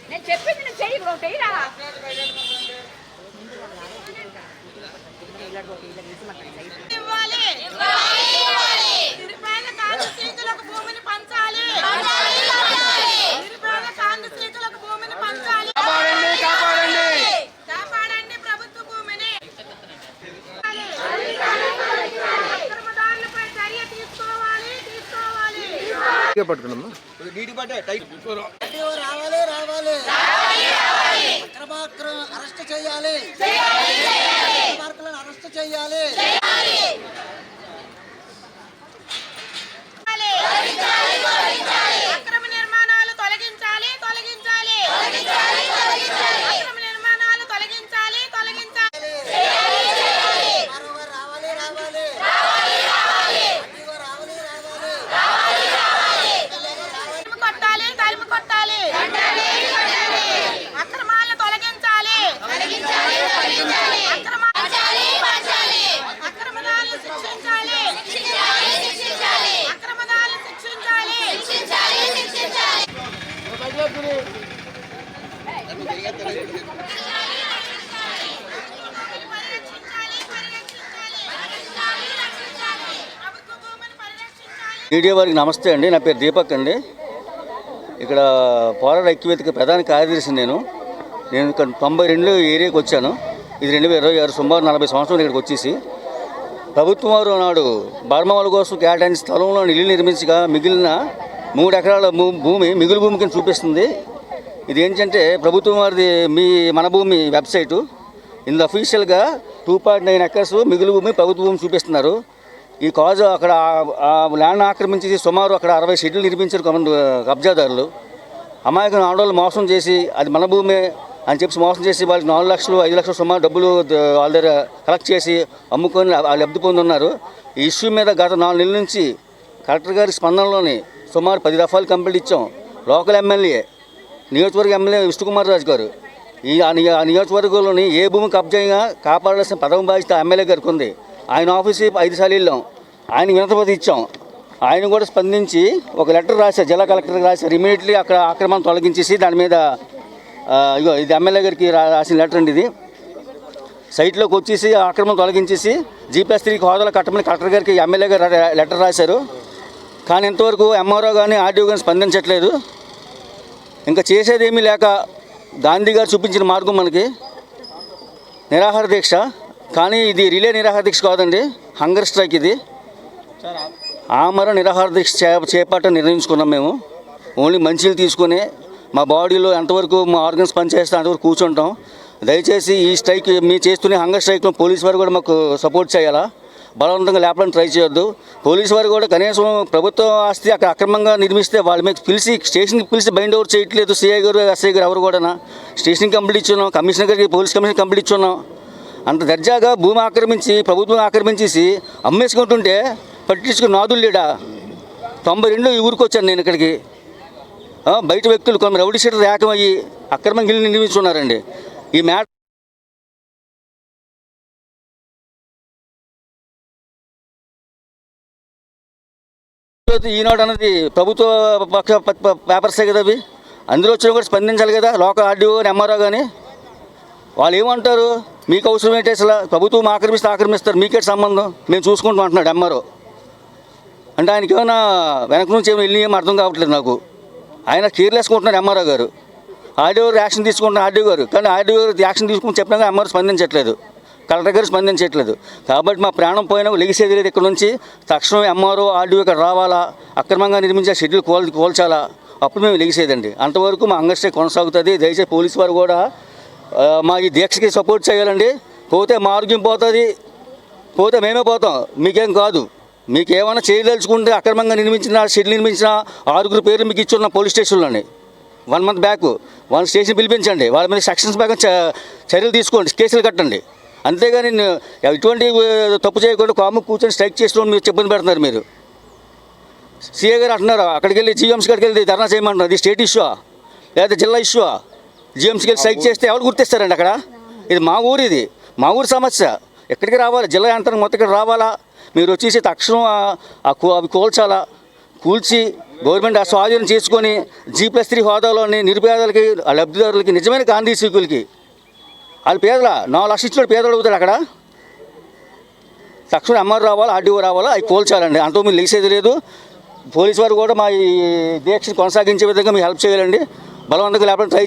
నేను చెప్పింది చెయ్యి చెయ్యిరా పట్టుకున్నామ్మా రావాలి రావాలి అక్రమాక్రమ అరెస్ట్ చేయాలి అరెస్ట్ చేయాలి అక్రమ నిర్మాణాలు తొలగించాలి తొలగించాలి అక్రమ నిర్మాణాలు తొలగించాలి తొలగించాలి రావాలి రావాలి కొట్టాలి తలుపు కొట్టాలి అక్రమాలను తొలగించాలి అక్రమదారులు శిక్షించాలి అక్రమదారులు శిక్షించాలి మీడియా వారికి నమస్తే అండి. నా పేరు దీపక్ అండి. ఇక్కడ పోరాట ఐక్యవేదిక ప్రధాన కార్యదర్శి నేను ఇక్కడ 92 ఏరియాకి వచ్చాను. ఇది 2026 సుమారు 40 సంవత్సరాలు ఇక్కడికి వచ్చేసి ప్రభుత్వం వారు నాడు బర్మాల కోసం కేటాయించిన స్థలంలో ఇల్లు నిర్మించగా మిగిలిన 3 ఎకరాల భూమి మిగులు భూమి కింద చూపిస్తుంది. ఇది ఏంటంటే ప్రభుత్వం వారిది మన భూమి వెబ్సైటు ఇందులో అఫీషియల్గా 2.9 ఎకర్స్ మిగులు భూమి ప్రభుత్వ భూమి చూపిస్తున్నారు. ఈ కాజు అక్కడ ల్యాండ్ ఆక్రమించి సుమారు అక్కడ 60 షెడ్యూల్ నిర్మించారు కొంతమంది కబ్జాదారులు. అమాయకులను ఆడవాళ్ళు మోసం చేసి అది మన భూమే అని చెప్పి మోసం చేసి వాళ్ళకి 4 లక్షలు 5 లక్షలు సుమారు డబ్బులు వాళ్ళ దగ్గర కలెక్ట్ చేసి అమ్ముకొని వాళ్ళు లబ్ధి పొందున్నారు. ఈ ఇష్యూ మీద గత 4 నెలల నుంచి కలెక్టర్ గారి స్పందనలోని సుమారు 10 దఫాలు కంప్లైంట్ ఇచ్చాం. లోకల్ ఎమ్మెల్యే నియోజకవర్గ ఎమ్మెల్యే విష్ణుకుమార్ రాజు గారు ఆ నియోజకవర్గంలోని ఏ భూమి కబ్జాగా కాపాడాల్సిన పదవి బాధ్యత ఎమ్మెల్యే గారికి ఉంది. ఆయన ఆఫీస్కి 5 సార్లు వెళ్ళాం. ఆయనకి వినతిపత్రం ఇచ్చాం. ఆయన కూడా స్పందించి ఒక లెటర్ రాశారు, జిల్లా కలెక్టర్కి రాశారు. ఇమీడియట్లీ అక్కడ ఆక్రమణ తొలగించేసి దాని మీద ఇగో ఇది ఎమ్మెల్యే గారికి రాసిన లెటర్ అండి. ఇది సైట్లోకి వచ్చేసి ఆక్రమణ తొలగించేసి G+3 హోదాలో కట్టమని కలెక్టర్ గారికి ఎమ్మెల్యే గారు లెటర్ రాశారు. కానీ ఇంతవరకు ఎంఆర్ఓ కానీ ఆర్డీఓ కానీ స్పందించట్లేదు. ఇంకా చేసేది ఏమీ లేక గాంధీ గారు చూపించిన మార్గం మనకి నిరాహార దీక్ష. కానీ ఇది రిలే నిరాహార దీక్ష కాదండి, హంగర్ స్ట్రైక్. ఇది ఆమరణ నిరాహార దీక్ష చేపట్ట నిర్ణయించుకున్నాం మేము. ఓన్లీ మంచిలు తీసుకొని మా బాడీలో ఎంతవరకు మా ఆర్గన్స్ పనిచేస్తే అంతవరకు కూర్చుంటాం. దయచేసి ఈ స్ట్రైక్ మీరు చేస్తున్న హంగర్ స్ట్రైక్లో పోలీసు వారు కూడా మాకు సపోర్ట్ చేయాలా, బలవంతంగా లేపడానికి ట్రై చేయొద్దు. పోలీసు వారు కూడా కనీసం ప్రభుత్వ ఆస్తి అక్కడ అక్రమంగా నిర్మిస్తే వాళ్ళ మీద పిలిచి స్టేషన్కి పిలిచి బైండ్ ఓవర్ చేయట్లేదు. సిఐ గారు ఎస్ఐ గారు ఎవరు కూడా స్టేషన్కి కంప్లీట్ ఇచ్చున్నాం, కమిషనర్ గారికి పోలీస్ కమిషనర్ కంప్లీట్ ఇచ్చున్నాం. అంత దర్జాగా భూమి ఆక్రమించి ప్రభుత్వం ఆక్రమించేసి అమ్మేసుకుంటుంటే పట్టించుకుని నాదులు లేడా. 92 ఊరికి వచ్చాను నేను ఇక్కడికి. బయట వ్యక్తులు కొంత రౌడీ షీటర్ ఏకమయ్యి అక్రమంగా ఇల్లు నిర్మించుకున్నారండి. ఈ మ్యాటర్ ఈనాడు అన్నది ప్రభుత్వ పక్ష పేపర్సే కదా అవి. అందులో వచ్చినా కూడా స్పందించాలి కదా లోకల్ ఆర్డీఓ కానీ ఎంఆర్ఓ కానీ. వాళ్ళు ఏమంటారు, మీకు అవసరం ఏంటి అసలు, ప్రభుత్వం ఆక్రమిస్తారు, మీకే సంబంధం, మేము చూసుకుంటాం అంటున్నాడు ఎంఆర్ఓ. అంటే ఆయనకి ఏమైనా వెనక నుంచి ఏమైనా వెళ్ళి ఏమో అర్థం కావట్లేదు నాకు. ఆయన కేర్లెస్కుంటున్నారు ఎంఆర్ఓ గారు. ఆర్డీఓ యాక్షన్ తీసుకుంటున్నారు ఆర్డీఓ గారు, కానీ ఆర్డీఓ గారు యాక్షన్ తీసుకుని చెప్పినా ఎంఆర్ఓ స్పందించట్లేదు, కలెక్టర్ గారు స్పందించట్లేదు. కాబట్టి మా ప్రాణం పోయినా లెగిసేది లేదు. ఇక్కడ నుంచి తక్షణం ఎంఆర్ఓ ఆర్డీఓ ఇక్కడ రావాలా, అక్రమంగా నిర్మించే షెడ్యూల్ కోల్చాలా, అప్పుడు మేము లెగిసేదండి. అంతవరకు మా హంగర్ స్ట్రైక్ కొనసాగుతుంది. దయచేసి పోలీసు వారు కూడా మా ఈ దీక్షకి సపోర్ట్ చేయాలండి. పోతే మా ఆరోగ్యం పోతుంది, పోతే మేమే పోతాం, మీకేం కాదు. మీకు ఏమైనా చేయదలుచుకుంటే అక్రమంగా నిర్మించిన షెడ్యూల్ నిర్మించిన 6 పేర్లు మీకు ఇచ్చున్న పోలీస్ స్టేషన్లోని 1 మంత్ బ్యాక్ వాళ్ళ స్టేషన్ పిలిపించండి, వాళ్ళ మీద సెక్షన్స్ బ్యాక్ చర్యలు తీసుకోండి, కేసులు కట్టండి. అంతేగాని ఎటువంటి తప్పు చేయకుండా కాము కూర్చొని స్ట్రైక్ చేసిన మీరు ఇబ్బంది పెడుతున్నారు. మీరు సీఏ గారు అంటున్నారు అక్కడికి వెళ్ళి జీఎంసీ కాడికి వెళ్ళి ధర్నా చేయమంటున్నారు. అది స్టేట్ ఇష్యూ లేదా జిల్లా ఇష్యూ? జిఎంసీకి వెళ్ళి స్ట్రైక్ చేస్తే ఎవరు గుర్తిస్తారండి అక్కడ? ఇది మా ఊరు, ఇది మా ఊరు సమస్య. ఎక్కడికి రావాలి? జిల్లా యంత్రాంగం మొత్తం ఇక్కడ రావాలా? మీరు వచ్చేసి తక్షణం అవి కూల్చాలా? కూల్చి గవర్నమెంట్ ఆ స్వాధీనం చేసుకొని G+3 హోదాలోని నిరుపేదలకి, ఆ లబ్ధిదారులకి, నిజమైన గాంధీ సీకులకి, వాళ్ళు పేదల 4 లక్షలు ఇచ్చిన పేదలు అడుగుతాడు అక్కడ. తక్షణం ఎంఆర్ రావాలా, ఆర్డీఓ రావాలా, అవి కూల్చాలండి. అంతకు మీరు లేసేది లేదు. పోలీసు వారు కూడా మా ఈ దీక్షను కొనసాగించే విధంగా మీరు హెల్ప్ చేయాలండి. బలవంతంగా లేకపోతే ట్రై